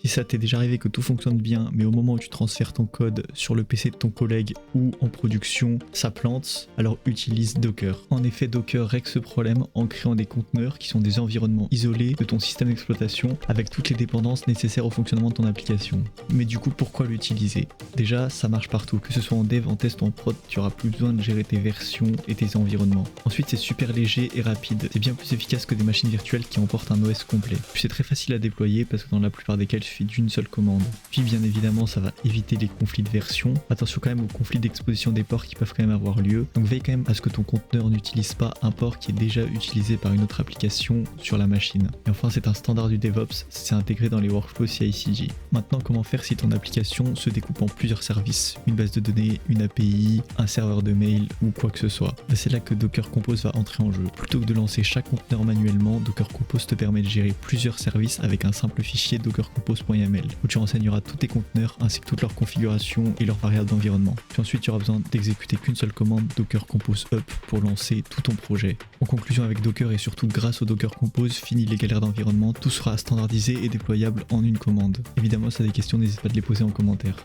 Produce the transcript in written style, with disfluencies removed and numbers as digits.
Si ça t'est déjà arrivé que tout fonctionne bien, mais au moment où tu transfères ton code sur le PC de ton collègue ou en production, ça plante, alors utilise Docker. En effet, Docker règle ce problème en créant des conteneurs qui sont des environnements isolés de ton système d'exploitation avec toutes les dépendances nécessaires au fonctionnement de ton application. Mais du coup, pourquoi l'utiliser? Déjà, ça marche partout, que ce soit en dev, en test ou en prod, tu auras plus besoin de gérer tes versions et tes environnements. Ensuite, c'est super léger et rapide, c'est bien plus efficace que des machines virtuelles qui emportent un OS complet. Puis c'est très facile à déployer parce que dans la plupart des cas, il suffit d'une seule commande. Puis bien évidemment, ça va éviter les conflits de version. Attention quand même aux conflits d'exposition des ports qui peuvent quand même avoir lieu. Donc veille quand même à ce que ton conteneur n'utilise pas un port qui est déjà utilisé par une autre application sur la machine. Et enfin, c'est un standard du DevOps, c'est intégré dans les workflows CI/CD. Maintenant, comment faire si ton application se découpe en plusieurs services, une base de données, une API, un serveur de mail ou quoi que ce soit? C'est là que Docker Compose va entrer en jeu. Plutôt que de lancer chaque conteneur manuellement, Docker Compose te permet de gérer plusieurs services avec un simple fichier dockercompose.yaml où tu renseigneras tous tes conteneurs ainsi que toutes leurs configurations et leurs variables d'environnement. Puis ensuite, tu auras besoin d'exécuter qu'une seule commande Docker Compose Up pour lancer tout ton projet. En conclusion, avec Docker et surtout grâce au Docker Compose, fini les galères d'environnement, tout sera standardisé et déployable en une commande. Évidemment, si tu as des questions, n'hésite pas à les poser en commentaire.